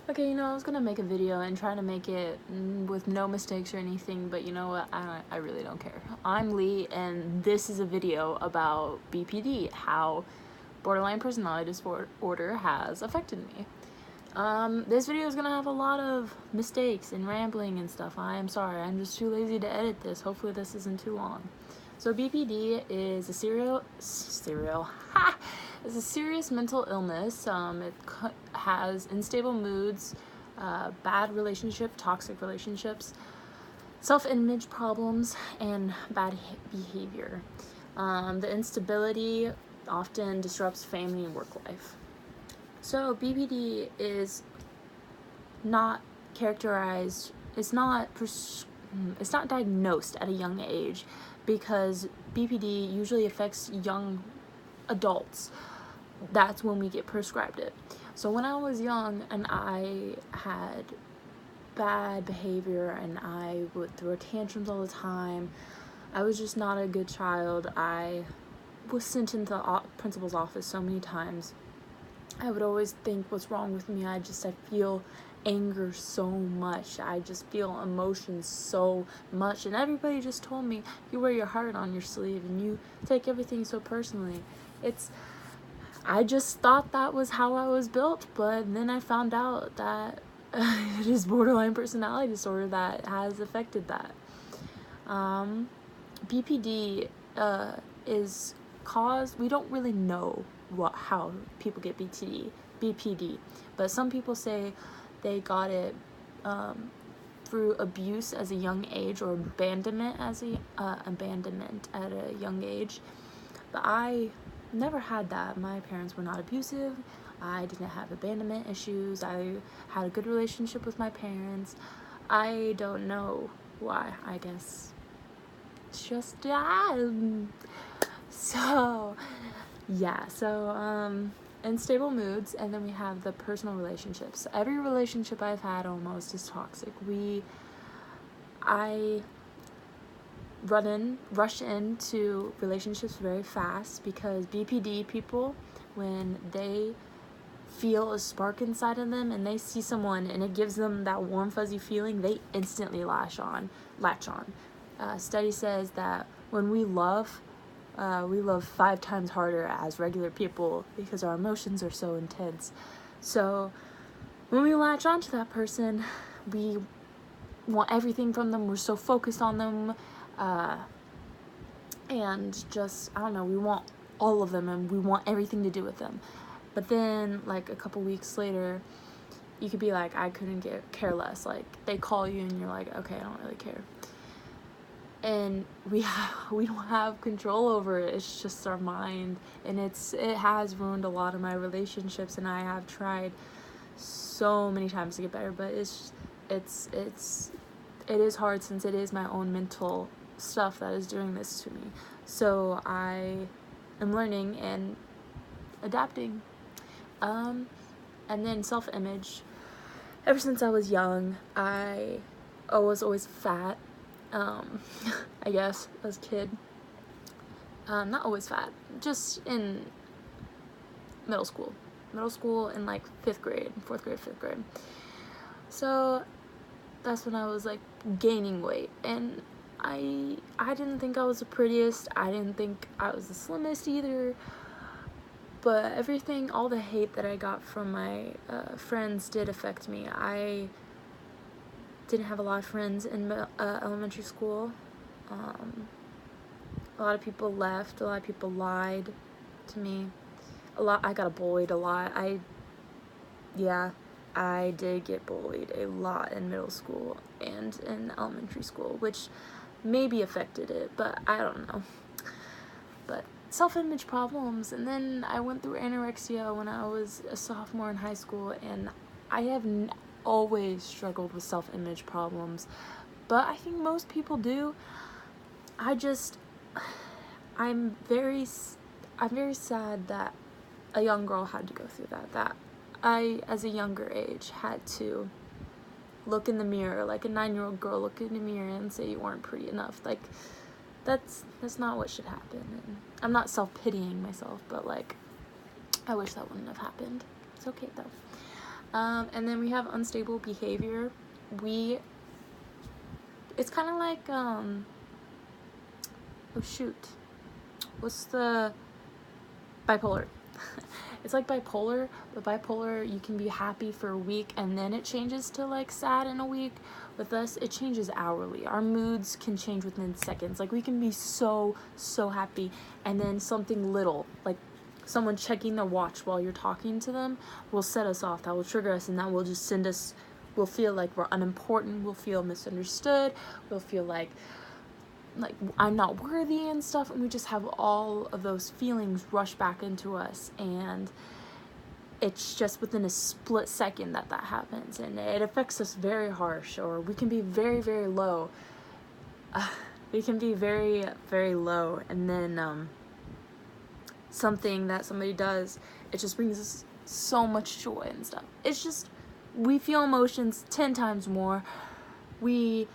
Okay, I was gonna make a video and try to make it with no mistakes or anything, but you know what? I really don't care. I'm Lee, and this is a video about BPD, how borderline personality disorder has affected me. This video is gonna have a lot of mistakes and rambling and stuff. I am sorry, I'm just too lazy to edit this. Hopefully this isn't too long. So BPD is a it's a serious mental illness. It has unstable moods, bad toxic relationships, self-image problems, and bad behavior. The instability often disrupts family and work life. So BPD is not characterized, it's not diagnosed at a young age, because BPD usually affects young adults. That's when we get prescribed it. So when I was young and I had bad behavior and I would throw tantrums all the time, I was just not a good child. I was sent into the principal's office so many times. I would always think, what's wrong with me? I feel anger so much. I just feel emotions so much. And everybody just told me, you wear your heart on your sleeve and you take everything so personally. I just thought that was how I was built, but then I found out that it is borderline personality disorder that has affected that. BPD is caused, we don't really know how people get BPD, but some people say they got it through abuse as a young age, or abandonment at a young age. But I never had that. My parents were not abusive. I didn't have abandonment issues. I had a good relationship with my parents. I don't know why. I guess it's just so yeah. Unstable moods, and then we have the personal relationships. Every relationship I've had almost is toxic. I rush into relationships very fast, because BPD people, when they feel a spark inside of them and they see someone and it gives them that warm fuzzy feeling, they instantly latch on. Study says that when we love 5 times harder as regular people, because our emotions are so intense. So when we latch onto that person, we want everything from them. We're so focused on them, and just, I don't know, we want all of them and we want everything to do with them. But then, like, a couple weeks later, you could be like, I couldn't care less. Like, they call you and you're like, okay, I don't really care. And we don't have control over it. It's just our mind, and it has ruined a lot of my relationships, and I have tried so many times to get better, but it is hard, since it is my own mental stuff that is doing this to me. So I am learning and adapting. And then self-image. Ever since I was young, I was always fat. I guess, as a kid. Not always fat, just in middle school in like 4th grade, 5th grade. So that's when I was like gaining weight, and I didn't think I was the prettiest. I didn't think I was the slimmest either. But all the hate that I got from my friends did affect me. I didn't have a lot of friends in elementary school. A lot of people left. A lot of people lied to me. I got bullied a lot. I did get bullied a lot in middle school and in elementary school, which maybe affected it, but I don't know. But self-image problems, and then I went through anorexia when I was a sophomore in high school, and I have always struggled with self-image problems, but I think most people do. I'm very sad that a young girl had to go through that I, as a younger age, had to look in the mirror, like a 9-year-old girl look in the mirror and say you weren't pretty enough. Like, that's not what should happen. And I'm not self-pitying myself, but like, I wish that wouldn't have happened. It's okay though. And then we have unstable behavior. It's kind of like, oh shoot, what's the bipolar? It's like bipolar, but bipolar, you can be happy for a week and then it changes to like sad in a week. With us, it changes hourly. Our moods can change within seconds. Like we can be so happy, and then something little, like someone checking their watch while you're talking to them, will set us off. That will trigger us, and that will just send us, we'll feel like we're unimportant, we'll feel misunderstood, we'll feel like I'm not worthy and stuff, and we just have all of those feelings rush back into us, and it's just within a split second that happens, and it affects us very harsh. Or we can be very low. We can be very low, and then something that somebody does, it just brings us so much joy and stuff. It's just, we feel emotions 10 times more. We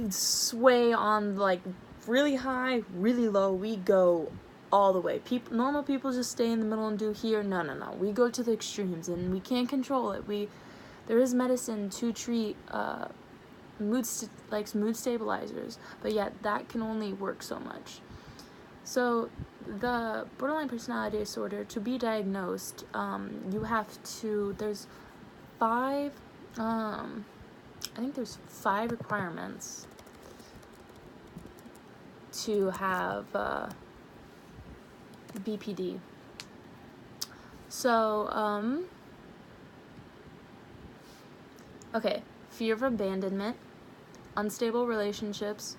sway on like really high, really low. We go all the way. Normal people just stay in the middle and do here. No. We go to the extremes, and we can't control it. There is medicine to treat mood stabilizers, but yet that can only work so much. So the borderline personality disorder, to be diagnosed, you have to, there's 5 requirements to have BPD. So, okay, fear of abandonment, unstable relationships,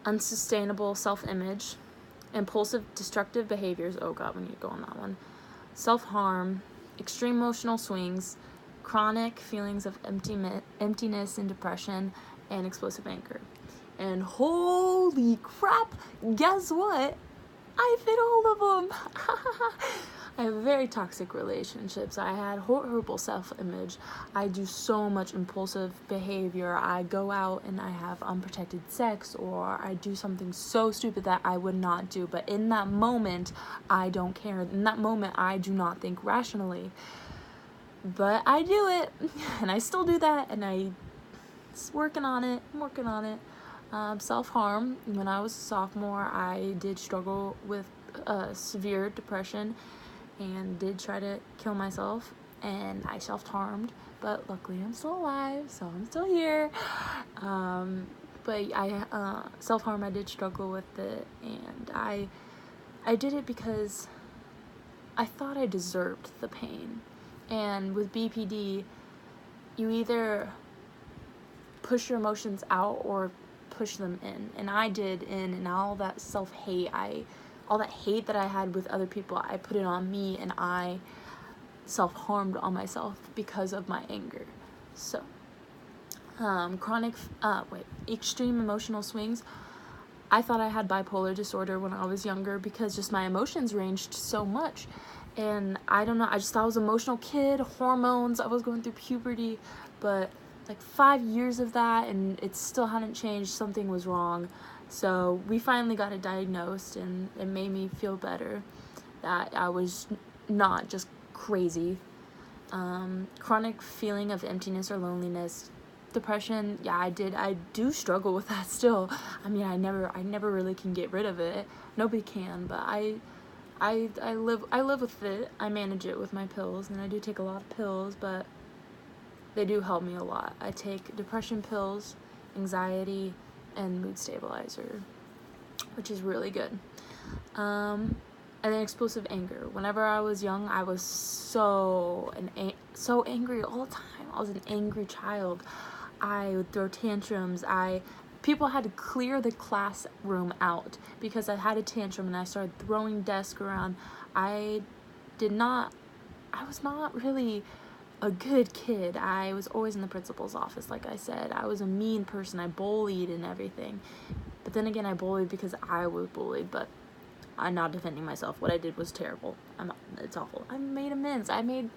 unsustainable self-image, impulsive destructive behaviors, oh god, we need to go on that one, self-harm, extreme emotional swings, chronic feelings of emptiness and depression, and explosive anger. And holy crap, guess what? I fit all of them. I have very toxic relationships. I had horrible self-image. I do so much impulsive behavior. I go out and I have unprotected sex, or I do something so stupid that I would not do. But in that moment, I don't care. In that moment, I do not think rationally. But I do it, and I still do that, and I'm working on it. Self-harm. When I was a sophomore, I did struggle with severe depression and did try to kill myself, and I self-harmed, but luckily I'm still alive, so I'm still here. But self-harm, I did struggle with it, and I did it because I thought I deserved the pain. And with BPD, you either push your emotions out or push them in, and I did in, and all that self-hate, all that hate that I had with other people, I put it on me, and I self-harmed on myself because of my anger. So extreme emotional swings. I thought I had bipolar disorder when I was younger because just my emotions ranged so much, and I don't know, I just thought I was an emotional kid, hormones, I was going through puberty, but like 5 years of that, and it still hadn't changed. Something was wrong. So we finally got it diagnosed, and it made me feel better that I was not just crazy. Chronic feeling of emptiness or loneliness, depression. Yeah, I do struggle with that still. I mean, I never really can get rid of it. Nobody can, but I live with it. I manage it with my pills, and I do take a lot of pills, but they do help me a lot. I take depression pills, anxiety, and mood stabilizer, which is really good. And then explosive anger. Whenever I was young, I was so angry all the time. I was an angry child. I would throw tantrums. People had to clear the classroom out because I had a tantrum, and I started throwing desks around. I was not really a good kid. I was always in the principal's office, like I said. I was a mean person. I bullied and everything. But then again, I bullied because I was bullied, but I'm not defending myself. What I did was terrible. It's awful. I made amends. I'm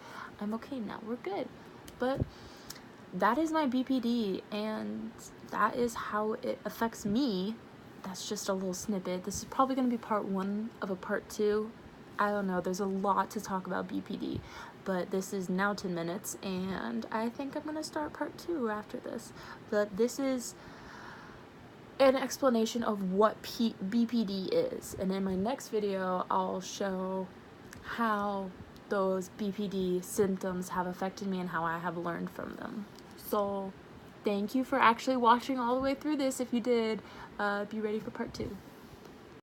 okay now. We're good. But that is my BPD, and that is how it affects me. That's just a little snippet. This is probably going to be part 1 of a part 2. I don't know. There's a lot to talk about BPD. but this is now 10 minutes, and I think I'm gonna start part 2 after this. But this is an explanation of what BPD is, and in my next video I'll show how those BPD symptoms have affected me and how I have learned from them. So thank you for actually watching all the way through this. If you did, be ready for part 2.